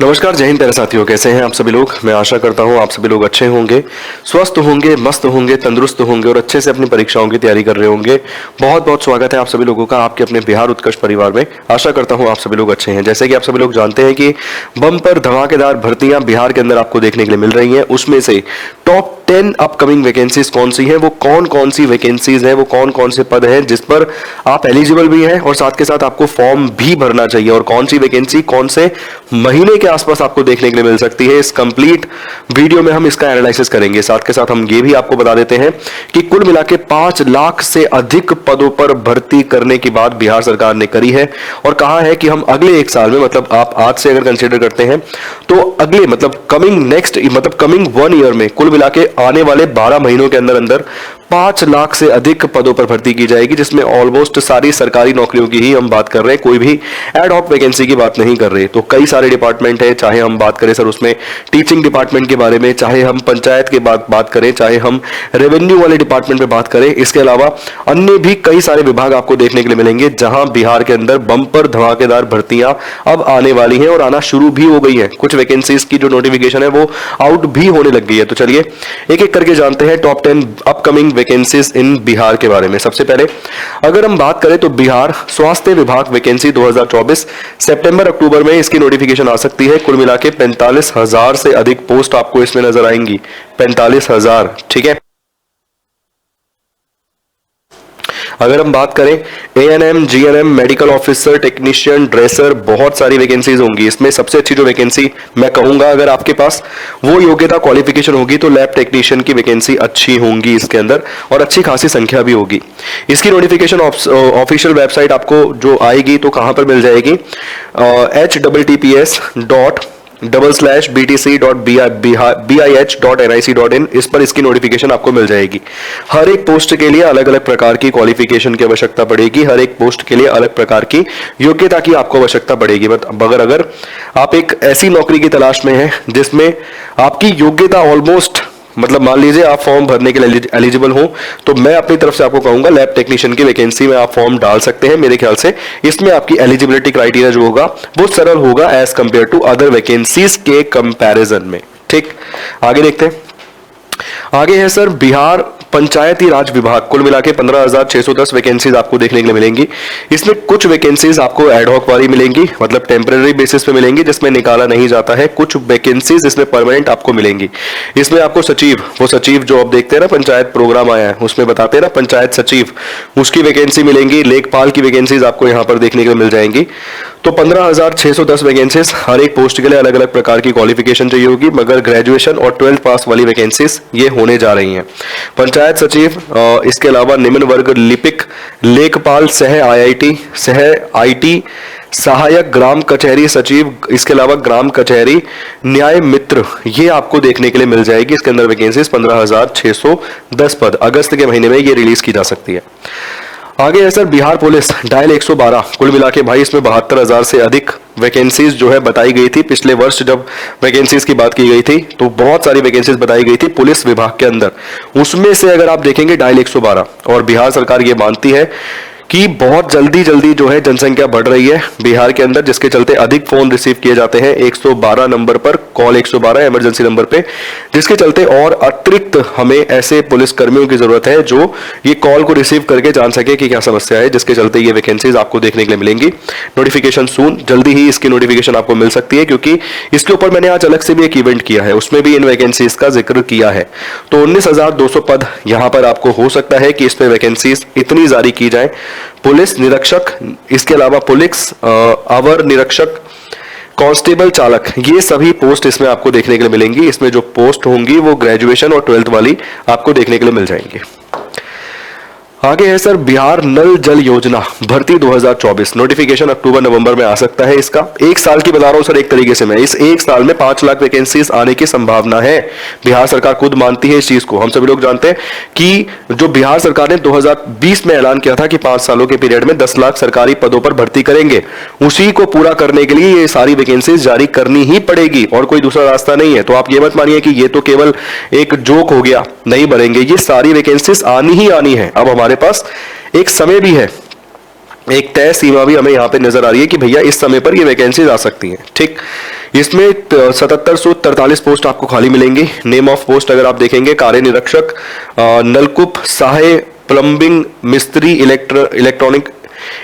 नमस्कार, जय हिंद प्यारे साथियों। कैसे हैं आप सभी लोग। मैं आशा करता हूं आप सभी लोग अच्छे होंगे, स्वस्थ होंगे, मस्त होंगे, तंदुरुस्त होंगे और अच्छे से अपनी परीक्षाओं की तैयारी कर रहे होंगे। बहुत बहुत स्वागत है आप सभी लोगों का आपके अपने बिहार उत्कर्ष परिवार में। आशा करता हूं आप सभी लोग अच्छे हैं। जैसे कि आप सभी लोग जानते हैं कि बम्पर धमाकेदार भर्तियां बिहार के अंदर आपको देखने के लिए मिल रही हैं। उसमें से टॉप 10 अपकमिंग वैकेंसीज कौन सी हैं, वो कौन कौन सी वैकेंसीज हैं, वो कौन कौन से पद हैं जिस पर आप एलिजिबल भी हैं और साथ के साथ आपको फॉर्म भी भरना चाहिए, और कौन सी वैकेंसी कौन से महीने के आसपास आपको देखने के लिए मिल सकती है। इस कंप्लीट वीडियो में हम इसका एनालिसिस करेंगे। साथ के साथ हम ये भी आपको बता देते हैं कि कुल मिला के 5 लाख से अधिक पदों पर भर्ती करने की बात बिहार सरकार ने करी है और कहा है कि हम अगले एक साल में, मतलब आप आज से अगर कंसीडर करते हैं तो अगले मतलब कमिंग 1 ईयर में कुल मिला के आने वाले 12 महीनों के अंदर अंदर 5 लाख से अधिक पदों पर भर्ती की जाएगी, जिसमें ऑलमोस्ट सारी सरकारी नौकरियों की ही हम बात कर रहे हैं। कोई भी एड हॉक वैकेंसी की बात नहीं कर रहे। तो कई सारे डिपार्टमेंट है, चाहे हम बात करें सर उसमें टीचिंग डिपार्टमेंट के बारे में, चाहे हम पंचायत की बात करें, चाहे हम रेवेन्यू वाले डिपार्टमेंट में बात करें। इसके अलावा अन्य भी कई सारे विभाग आपको देखने के लिए मिलेंगे जहां बिहार के अंदर बम्पर धमाकेदार भर्तियां अब आने वाली हैं और आना शुरू भी हो गई है। कुछ वैकेंसीज की जो नोटिफिकेशन है वो आउट भी होने लग गई है। तो चलिए एक एक करके जानते हैं top 10 upcoming vacancies in Bihar के बारे में। सबसे पहले अगर हम बात करें तो बिहार स्वास्थ्य विभाग वैकेंसी 2024 सितंबर अक्टूबर में इसकी नोटिफिकेशन आ सकती है। कुल मिला के 45,000 से अधिक पोस्ट आपको इसमें नजर आएंगी। 45,000, ठीक है। अगर हम बात करें ANM, GNM, medical officer, technician, dresser, बहुत सारी वैकेंसीज होंगी। इसमें सबसे अच्छी जो वैकेंसी मैं कहूंगा अगर आपके पास वो योग्यता क्वालिफिकेशन होगी तो लैब टेक्नीशियन की वैकेंसी अच्छी होंगी इसके अंदर और अच्छी खासी संख्या भी होगी। इसकी नोटिफिकेशन ऑफिशियल वेबसाइट आपको जो आएगी तो कहां पर मिल जाएगी, https://btc.bih.nic.in, इस पर इसकी नोटिफिकेशन आपको मिल जाएगी। हर एक पोस्ट के लिए अलग अलग प्रकार की क्वालिफिकेशन की आवश्यकता पड़ेगी। हर एक पोस्ट के लिए अलग प्रकार की योग्यता की आपको आवश्यकता पड़ेगी। अगर आप एक ऐसी नौकरी की तलाश में हैं जिसमें आपकी योग्यता ऑलमोस्ट, मतलब मान लीजिए आप फॉर्म भरने के लिए एलिजिबल हो, तो मैं अपनी तरफ से आपको कहूंगा लैब टेक्नीशियन की वैकेंसी में आप फॉर्म डाल सकते हैं। मेरे ख्याल से इसमें आपकी एलिजिबिलिटी क्राइटेरिया जो होगा वो सरल होगा as compare to other vacancies के कंपैरिजन में। ठीक, आगे देखते हैं। आगे है सर बिहार पंचायती राज विभाग। कुल मिला के 15,610 वैकेंसीज आपको देखने के लिए मिलेंगी। इसमें कुछ वैकेंसीज आपको एडहॉक वाली मिलेंगी, मतलब टेम्पररी बेसिस पे मिलेंगी जिसमें निकाला नहीं जाता है। कुछ वैकेंसीज इसमें परमानेंट आपको मिलेंगी। इसमें आपको सचिव, वो सचिव जो आप देखते हैं ना, पंचायत प्रोग्राम आया है उसमें बताते हैं ना पंचायत सचिव, उसकी वैकेंसी मिलेंगी। लेखपाल की वैकेंसीज आपको यहां पर देखने के लिए मिल जाएंगी। तो 15,610 वैकेंसीज, हर एक पोस्ट के लिए अलग अलग प्रकार की क्वालिफिकेशन चाहिए होगी, मगर ग्रेजुएशन और 12th पास वाली वैकेंसीज ये होने जा रही हैं। पंचायत सचिव, इसके अलावा निम्न वर्ग लिपिक, लेखपाल, सह आईटी, सहायक ग्राम कचहरी सचिव, इसके अलावा ग्राम कचहरी, न्याय मित्र, ये आपको देखने के लिए मिल जाएगी। इसके अंदर वैकेंसीज 15,610 पद, अगस्त के महीने में ये रिलीज की जा सकती है। आगे है सर बिहार पुलिस डायल 112। कुल मिला के भाई इसमें 72,000 से अधिक वैकेंसीज जो है बताई गई थी। पिछले वर्ष जब वैकेंसीज की बात की गई थी तो बहुत सारी वैकेंसीज बताई गई थी पुलिस विभाग के अंदर। उसमें से अगर आप देखेंगे डायल 112, और बिहार सरकार ये मानती है कि बहुत जल्दी जो है जनसंख्या बढ़ रही है बिहार के अंदर, जिसके चलते अधिक फोन रिसीव किए जाते हैं 112 नंबर पर, कॉल 112 इमरजेंसी नंबर पे, जिसके चलते और अतिरिक्त हमें ऐसे पुलिस कर्मियों की जरूरत है जो ये कॉल को रिसीव करके जान सके कि क्या समस्या है, जिसके चलते ये वैकेंसीज आपको देखने के लिए मिलेंगी। नोटिफिकेशन सून, जल्दी ही इसकी नोटिफिकेशन आपको मिल सकती है, क्योंकि इसके ऊपर मैंने आज अलग से भी एक इवेंट किया है, उसमें भी इन वैकेंसीज का जिक्र किया है। तो 19,200 पद यहां पर आपको हो सकता है कि इसमें वैकेंसीज इतनी जारी की जाए। पुलिस निरीक्षक, इसके अलावा पुलिस अवर निरीक्षक, कांस्टेबल चालक, ये सभी पोस्ट इसमें आपको देखने के लिए मिलेंगी। इसमें जो पोस्ट होंगी वो ग्रेजुएशन और 12th वाली आपको देखने के लिए मिल जाएंगी। आगे है सर बिहार नल जल योजना भर्ती 2024। नोटिफिकेशन अक्टूबर नवंबर में आ सकता है इसका। एक साल की बता रहा हूं सर, एक तरीके से मैं इस एक साल में 5 लाख वैकेंसीज आने की संभावना है। बिहार सरकार खुद मानती है इस चीज को। हम सभी लोग जानते हैं कि जो बिहार सरकार ने 2020 में ऐलान किया था कि 5 सालों के पीरियड में 10 लाख सरकारी पदों पर भर्ती करेंगे, उसी को पूरा करने के लिए ये सारी वैकेंसीज जारी करनी ही पड़ेगी और कोई दूसरा रास्ता नहीं है। तो आप ये मत मानिए कि ये तो केवल एक जोक हो गया, नहीं भरेंगे, ये सारी वैकेंसीज आनी ही आनी है। अब हमारे पास एक समय भी है, एक तय सीमा भी हमें यहां पे नजर आ रही है कि भैया इस समय पर ये वैकेंसीज आ सकती हैं। ठीक, इसमें 7743 पोस्ट आपको खाली मिलेंगी। नेम ऑफ पोस्ट अगर आप देखेंगे, कार्य निरीक्षक, नलकूप, सहायक, प्लम्बिंग मिस्त्री, इलेक्ट्रॉनिक,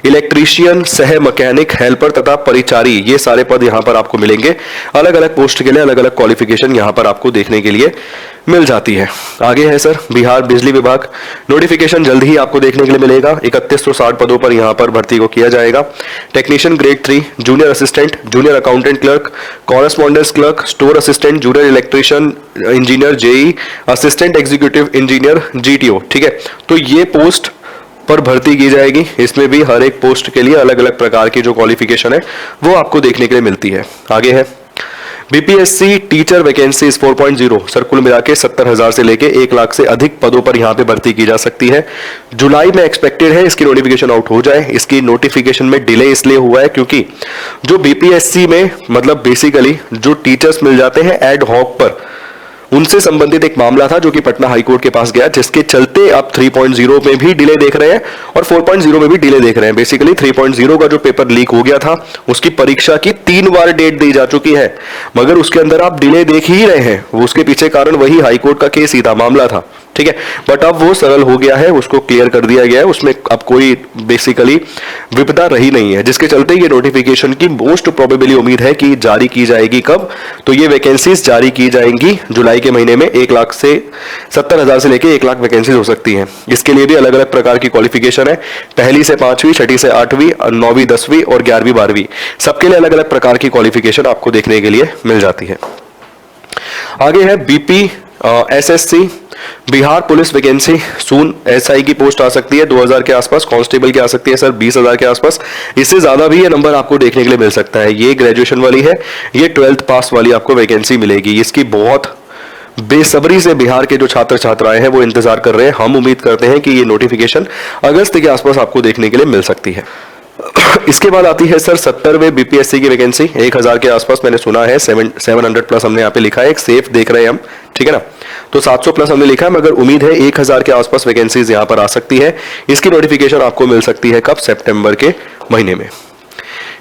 इलेक्ट्रीशियन, सह मैकेनिक, हेल्पर तथा परिचारी, ये सारे पद यहां पर आपको मिलेंगे। अलग अलग पोस्ट के लिए अलग अलग क्वालिफिकेशन यहां पर आपको देखने के लिए मिल जाती है। आगे है सर बिहार बिजली विभाग, नोटिफिकेशन जल्द ही आपको देखने के लिए मिलेगा। 3160 पदों पर यहां पर भर्ती को किया जाएगा। Technician grade 3, junior assistant, junior accountant clerk, correspondence clerk, store assistant, junior electrician engineer, JE, assistant executive engineer, GTO. ठीक है, तो ये पोस्ट पर भर्ती की जाएगी। इसमें भी हर एक पोस्ट के लिए अलग अलग प्रकार की जो क्वालिफिकेशन है वो आपको देखने के लिए मिलती है। आगे है बीपीएससी टीचर वैकेंसीज 4.0, सर कुल मिला के 70,000 से लेके 1 लाख से अधिक पदों पर यहां पे भर्ती की जा सकती है। जुलाई में एक्सपेक्टेड है इसकी नोटिफिकेशन आउट हो जाए। इसकी नोटिफिकेशन में डिले इसलिए हुआ है क्योंकि जो बीपीएससी में मतलब बेसिकली जो टीचर्स मिल जाते हैं एड हॉक पर, उनसे संबंधित एक मामला था जो कि पटना हाईकोर्ट के पास गया, जिसके चलते आप 3.0 में भी डिले देख रहे हैं और 4.0 में भी डिले देख रहे हैं। बेसिकली 3.0 का जो पेपर लीक हो गया था उसकी परीक्षा की 3 बार डेट दी जा चुकी है, मगर उसके अंदर आप डिले देख ही रहे हैं। उसके पीछे कारण वही हाईकोर्ट का केस ही था, मामला था। ठीक है, बट अब वो सरल हो गया है, उसको क्लियर कर दिया गया है, उसमें अब कोई बेसिकली विपदा रही नहीं है, जिसके चलते ये नोटिफिकेशन की मोस्ट प्रोबेबली उम्मीद है कि जारी की जाएगी। कब? तो ये वैकेंसीज जारी की जाएंगी जुलाई के महीने में। 1 लाख से 70,000 से लेके 1 लाख वैकेंसीज हो सकती हैं। इसके लिए भी अलग अलग प्रकार की क्वालिफिकेशन है, 1ली से 5वीं, 6ठी से 8वीं, 9वीं 10वीं और 11वीं 12वीं, सबके लिए अलग अलग प्रकार की क्वालिफिकेशन आपको देखने के लिए मिल जाती है। आगे है BP SSC Bihar police vacancy, soon SI की पोस्ट आ सकती है 2000 के आसपास, कांस्टेबल की आ सकती है सर 20,000 के आसपास। इससे ज्यादा भी ये नंबर आपको देखने के लिए मिल सकता है। ये ग्रेजुएशन वाली है, ये 12th पास वाली आपको वैकेंसी मिलेगी। इसकी बहुत बेसब्री से बिहार के जो छात्र छात्राएं हैं वो इंतजार कर रहे हैं। हम उम्मीद करते हैं कि ये नोटिफिकेशन अगस्त के आसपास आपको देखने के लिए मिल सकती है। इसके बाद आती है सर 70वें बीपीएससी की वैकेंसी, 1000 के आसपास मैंने सुना है, 700 प्लस हमने यहाँ पे लिखा है, एक सेफ देख रहे हैं हम, ठीक है ना, तो 700 प्लस हमने लिखा है, मगर उम्मीद है 1000 के आसपास वैकेंसीज यहाँ पर आ सकती है। इसकी नोटिफिकेशन आपको मिल सकती है कब? सितंबर के महीने में।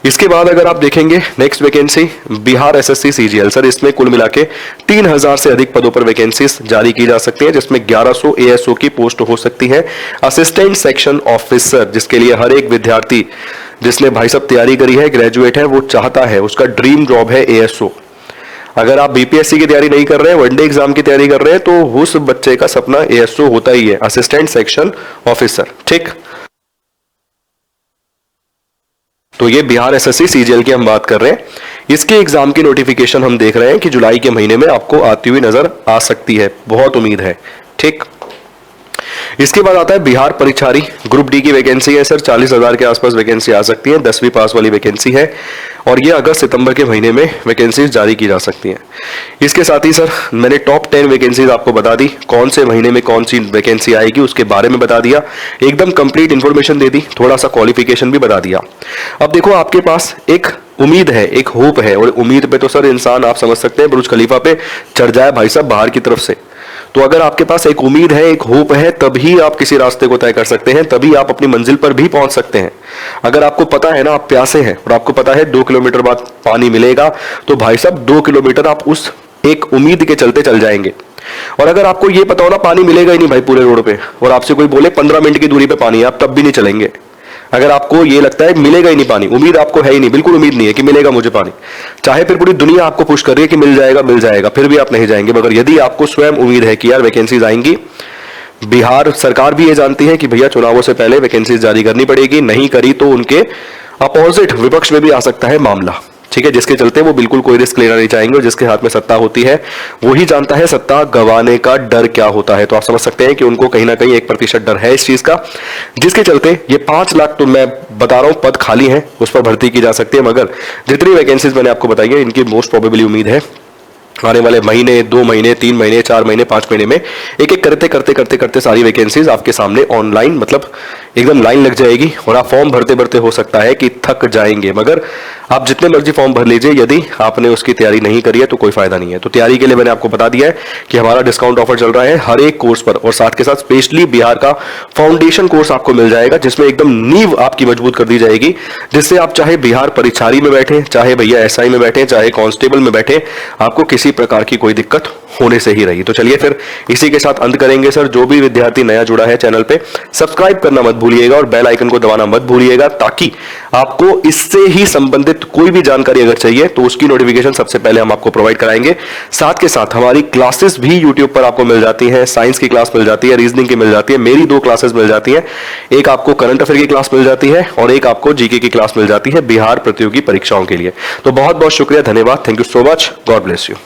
इसके बाद अगर आप देखेंगे next vacancy Bihar SSC CGL, sir इसमें कुल मिला के 3000 से अधिक पदों पर वैकेंसीज जारी की जा सकती है, जिसमें 1100 एएसओ की पोस्ट हो सकती है। असिस्टेंट सेक्शन ऑफिसर, जिसके लिए हर एक विद्यार्थी जिसने भाई साहब तैयारी करी है, ग्रेजुएट है, वो चाहता है, उसका ड्रीम जॉब है एएसओ। अगर आप बीपीएससी की तैयारी नहीं कर रहे हैं, वनडे एग्जाम की तैयारी कर रहे हैं, तो उस बच्चे का सपना एएसओ होता ही है, असिस्टेंट सेक्शन ऑफिसर। ठीक, तो ये बिहार एसएससी सीजीएल की हम बात कर रहे हैं। इसके एग्जाम की नोटिफिकेशन हम देख रहे हैं कि जुलाई के महीने में आपको आती हुई नजर आ सकती है, बहुत उम्मीद है। ठीक, इसके बाद आता है बिहार परिचारी, ग्रुप डी की वैकेंसी है सर, 40,000 के आसपास वैकेंसी आ सकती है, 10वीं पास वाली वैकेंसी है, और ये अगस्त सितंबर के महीने में वैकेंसीज जारी की जा सकती हैं। इसके साथ ही सर मैंने टॉप 10 वैकेंसीज आपको बता दी, कौन से महीने में कौन सी वैकेंसी आएगी उसके बारे में बता दिया, एकदम कंप्लीट इंफॉर्मेशन दे दी, थोड़ा सा क्वालिफिकेशन भी बता दिया। अब देखो आपके पास एक उम्मीद है, एक होप है, और उम्मीद पे तो सर इंसान आप समझ सकते हैं बुर्ज खलीफा पे चढ़ जाए भाई साहब बाहर की तरफ से। तो अगर आपके पास एक उम्मीद है, एक होप है, तभी आप किसी रास्ते को तय कर सकते हैं, तभी आप अपनी मंजिल पर भी पहुंच सकते हैं। अगर आपको पता है ना आप प्यासे हैं और आपको पता है 2 किलोमीटर बाद पानी मिलेगा, तो भाई साहब 2 किलोमीटर आप उस एक उम्मीद के चलते चल जाएंगे। और अगर आपको ये पता हो ना पानी मिलेगा ही नहीं भाई पूरे रोड पे, और आपसे कोई बोले 15 मिनट की दूरी पे पानी है, आप तब भी नहीं चलेंगे। अगर आपको ये लगता है मिलेगा ही नहीं पानी, उम्मीद आपको है ही नहीं, बिल्कुल उम्मीद नहीं है कि मिलेगा मुझे पानी, चाहे फिर पूरी दुनिया आपको पुश कर रही है कि मिल जाएगा मिल जाएगा, फिर भी आप नहीं जाएंगे। मगर यदि आपको स्वयं उम्मीद है कि यार वैकेंसीज आएंगी, बिहार सरकार भी ये जानती है कि भैया चुनावों से पहले वैकेंसीज जारी करनी पड़ेगी, नहीं करी तो उनके अपोजिट विपक्ष में भी आ सकता है मामला, ठीक है, जिसके चलते वो बिल्कुल कोई रिस्क लेना नहीं चाहेंगे। और जिसके हाथ में सत्ता होती है वही जानता है सत्ता गंवाने का डर क्या होता है। तो आप समझ सकते हैं कि उनको कहीं ना कहीं 1% डर है इस चीज का, जिसके चलते ये 5 लाख तो मैं बता रहा हूं पद खाली हैं, उस पर भर्ती की जा सकती है। मगर जितनी वैकेंसीज मैंने आपको बताई है, इनकी मोस्ट प्रोबेबली उम्मीद है आने वाले महीने, 2 महीने, 3 महीने, 4 महीने, 5 महीने में एक एक करते करते करते करते सारी वैकेंसीज आपके सामने ऑनलाइन मतलब एकदम लाइन लग जाएगी और आप फॉर्म भरते भरते हो सकता है कि थक जाएंगे, मगर आप जितने मर्जी फॉर्म भर लीजिए, यदि आपने उसकी तैयारी नहीं करी है तो कोई फायदा नहीं है। तो तैयारी के लिए मैंने आपको बता दिया है कि हमारा डिस्काउंट ऑफर चल रहा है हर एक कोर्स पर, और साथ के साथ स्पेशली बिहार का फाउंडेशन कोर्स आपको मिल जाएगा, जिसमें एकदम नींव आपकी मजबूत कर दी जाएगी, जिससे आप चाहे बिहार परिचारी में बैठे, चाहे भैया एसआई में बैठे, चाहे कांस्टेबल में बैठे, आपको किसी प्रकार की कोई दिक्कत होने से ही रही। तो चलिए फिर इसी के साथ अंत करेंगे सर। जो भी विद्यार्थी नया जुड़ा है चैनल पे, सब्सक्राइब करना मत भूलिएगा और बेल आइकन को दबाना मत भूलिएगा, ताकि आपको इससे ही संबंधित कोई भी जानकारी अगर चाहिए तो उसकी नोटिफिकेशन सबसे पहले हम आपको प्रोवाइड कराएंगे। साथ के साथ हमारी क्लासेस भी यूट्यूब पर आपको मिल जाती है। साइंस की क्लास मिल जाती है, रीजनिंग की मिल जाती है, मेरी 2 क्लासेस मिल जाती है, एक आपको करंट अफेयर की क्लास मिल जाती है और एक आपको जीके की क्लास मिल जाती है बिहार प्रतियोगी परीक्षाओं के लिए। तो बहुत बहुत शुक्रिया, धन्यवाद, thank you so much, God bless you.